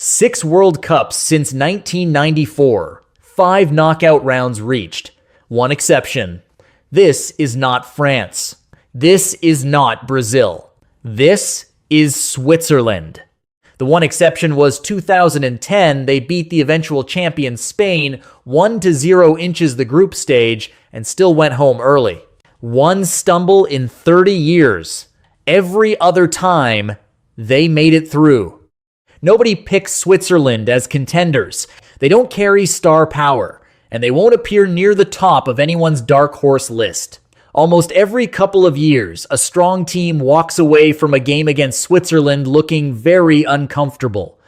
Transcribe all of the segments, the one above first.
6 World Cups since 1994. 5 knockout rounds reached. One exception. This is not France. This is not Brazil. This is Switzerland. The one exception was 2010. They beat the eventual champion Spain 1-0 inches the group stage and still went home early. One stumble in 30 years. Every other time, they made it through. Nobody picks Switzerland as contenders. They don't carry star power, and they won't appear near the top of anyone's dark horse list. Almost every couple of years, a strong team walks away from a game against Switzerland looking very uncomfortable.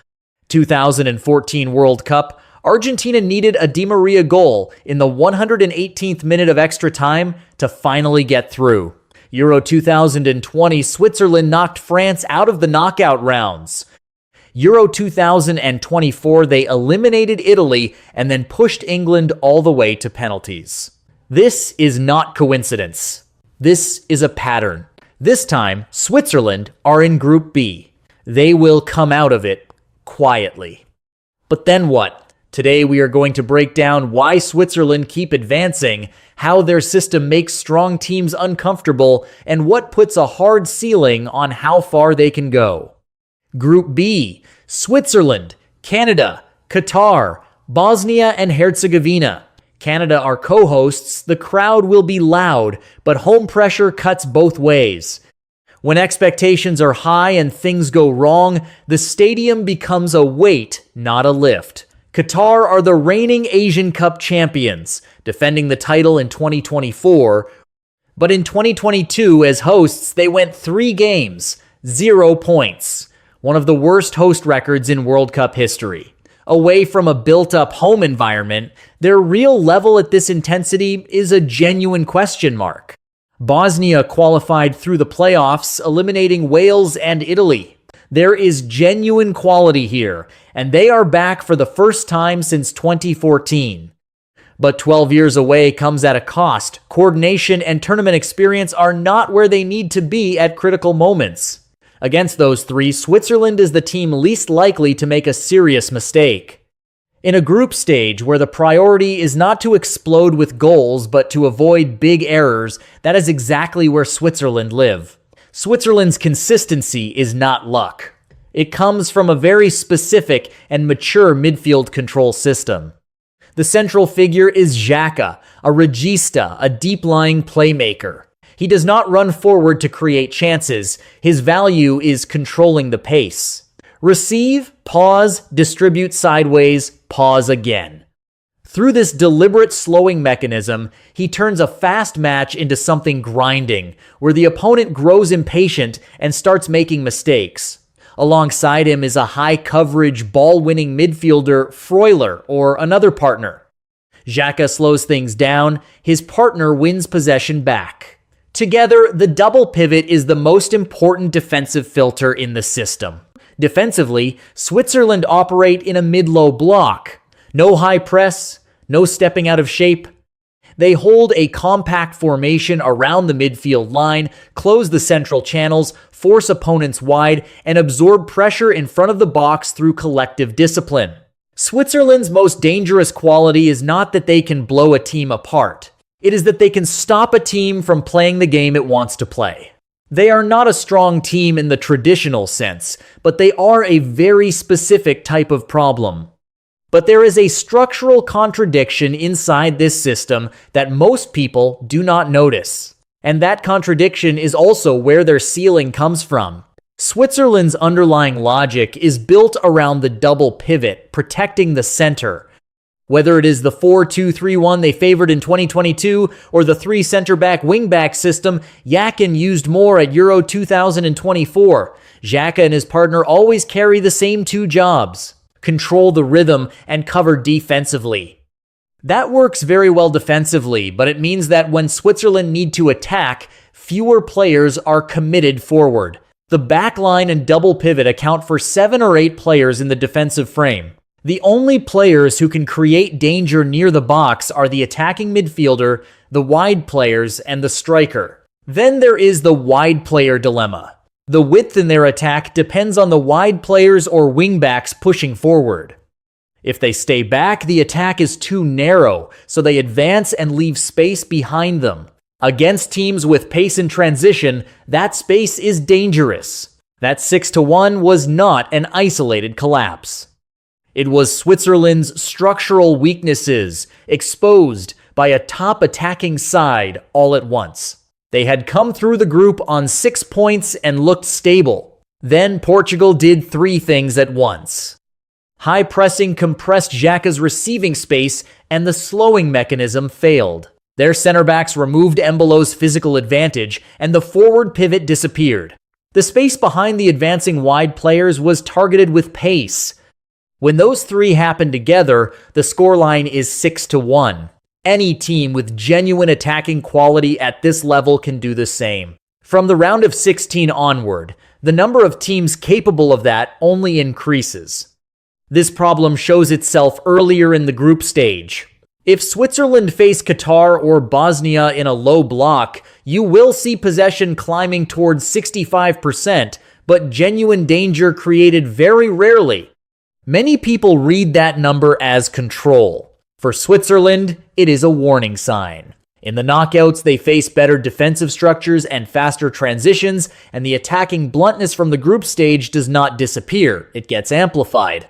2014 World Cup, Argentina needed a Di Maria goal in the 118th minute of extra time to finally get through. Euro 2020, Switzerland knocked France out of the knockout rounds. Euro 2024, they eliminated Italy and then pushed England all the way to penalties. This is not coincidence. This is a pattern. This time, Switzerland are in Group B. They will come out of it quietly. But then what? Today we are going to break down why Switzerland keep advancing, how their system makes strong teams uncomfortable, and what puts a hard ceiling on how far they can go. Group B, Switzerland, Canada, Qatar, Bosnia and Herzegovina. Canada are co-hosts, the crowd will be loud, but home pressure cuts both ways. When expectations are high and things go wrong, the stadium becomes a weight, not a lift. Qatar are the reigning Asian Cup champions, defending the title in 2024, but in 2022 as hosts they went 3 games, 0 points. One of the worst host records in World Cup history. Away from a built-up home environment, their real level at this intensity is a genuine question mark. Bosnia qualified through the playoffs, eliminating Wales and Italy. There is genuine quality here, and they are back for the first time since 2014. But 12 years away comes at a cost. Coordination and tournament experience are not where they need to be at critical moments. Against those 3, Switzerland is the team least likely to make a serious mistake. In a group stage where the priority is not to explode with goals but to avoid big errors, that is exactly where Switzerland live. Switzerland's consistency is not luck. It comes from a very specific and mature midfield control system. The central figure is Xhaka, a regista, a deep-lying playmaker. He does not run forward to create chances. His value is controlling the pace. Receive, pause, distribute sideways, pause again. Through this deliberate slowing mechanism, he turns a fast match into something grinding, where the opponent grows impatient and starts making mistakes. Alongside him is a high-coverage, ball-winning midfielder, Freuler, or another partner. Xhaka slows things down. His partner wins possession back. Together, the double pivot is the most important defensive filter in the system. Defensively, Switzerland operate in a mid-low block. No high press, no stepping out of shape. They hold a compact formation around the midfield line, close the central channels, force opponents wide, and absorb pressure in front of the box through collective discipline. Switzerland's most dangerous quality is not that they can blow a team apart. It is that they can stop a team from playing the game it wants to play. They are not a strong team in the traditional sense, but they are a very specific type of problem. But there is a structural contradiction inside this system that most people do not notice. And that contradiction is also where their ceiling comes from. Switzerland's underlying logic is built around the double pivot, protecting the center. Whether it is the 4-2-3-1 they favored in 2022 or the 3 center-back wing-back system Yakin used more at Euro 2024, Xhaka and his partner always carry the same 2 jobs: control the rhythm and cover defensively. That works very well defensively, but it means that when Switzerland need to attack, fewer players are committed forward. The backline and double pivot account for 7 or 8 players in the defensive frame. The only players who can create danger near the box are the attacking midfielder, the wide players, and the striker. Then there is the wide player dilemma. The width in their attack depends on the wide players or wingbacks pushing forward. If they stay back, the attack is too narrow, so they advance and leave space behind them. Against teams with pace in transition, that space is dangerous. That 6-1 was not an isolated collapse. It was Switzerland's structural weaknesses exposed by a top attacking side all at once. They had come through the group on 6 points and looked stable. Then Portugal did 3 things at once. High pressing compressed Xhaka's receiving space and the slowing mechanism failed. Their center backs removed Embolo's physical advantage and the forward pivot disappeared. The space behind the advancing wide players was targeted with pace. When those 3 happen together, the scoreline is 6-1. Any team with genuine attacking quality at this level can do the same. From the round of 16 onward, the number of teams capable of that only increases. This problem shows itself earlier in the group stage. If Switzerland face Qatar or Bosnia in a low block, you will see possession climbing towards 65%, but genuine danger created very rarely. Many people read that number as control. For Switzerland, it is a warning sign. In the knockouts, they face better defensive structures and faster transitions, and the attacking bluntness from the group stage does not disappear, it gets amplified.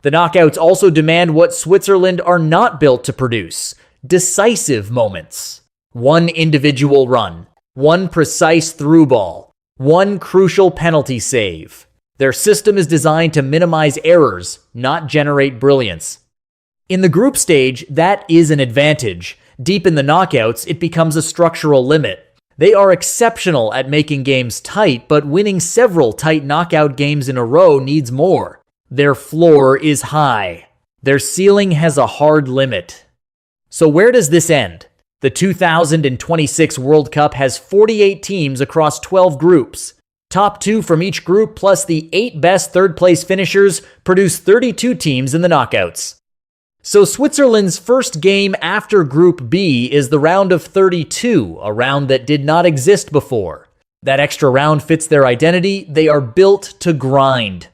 The knockouts also demand what Switzerland are not built to produce: decisive moments. One individual run, one precise through ball, one crucial penalty save. Their system is designed to minimize errors, not generate brilliance. In the group stage, that is an advantage. Deep in the knockouts, it becomes a structural limit. They are exceptional at making games tight, but winning several tight knockout games in a row needs more. Their floor is high. Their ceiling has a hard limit. So where does this end? The 2026 World Cup has 48 teams across 12 groups. Top 2 from each group plus the 8 best third-place finishers produce 32 teams in the knockouts. So Switzerland's first game after Group B is the round of 32, a round that did not exist before. That extra round fits their identity. They are built to grind.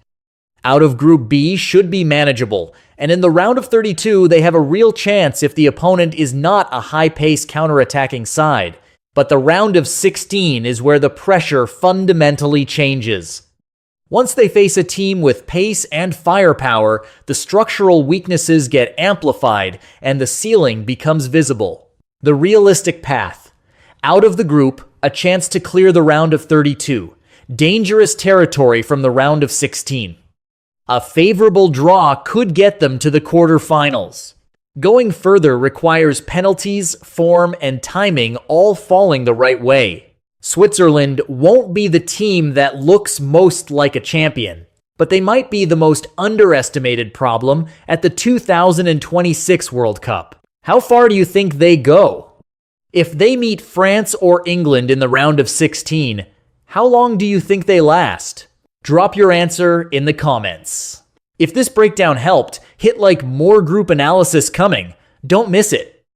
Out of Group B should be manageable, and in the round of 32, they have a real chance if the opponent is not a high-pace counter-attacking side. But the round of 16 is where the pressure fundamentally changes. Once they face a team with pace and firepower, the structural weaknesses get amplified and the ceiling becomes visible. The realistic path. Out of the group, a chance to clear the round of 32. Dangerous territory from the round of 16. A favorable draw could get them to the quarterfinals. Going further requires penalties, form, and timing all falling the right way. Switzerland won't be the team that looks most like a champion, but they might be the most underestimated problem at the 2026 World Cup. How far do you think they go? If they meet France or England in the round of 16, how long do you think they last? Drop your answer in the comments. If this breakdown helped, hit like more group analysis coming. Don't miss it.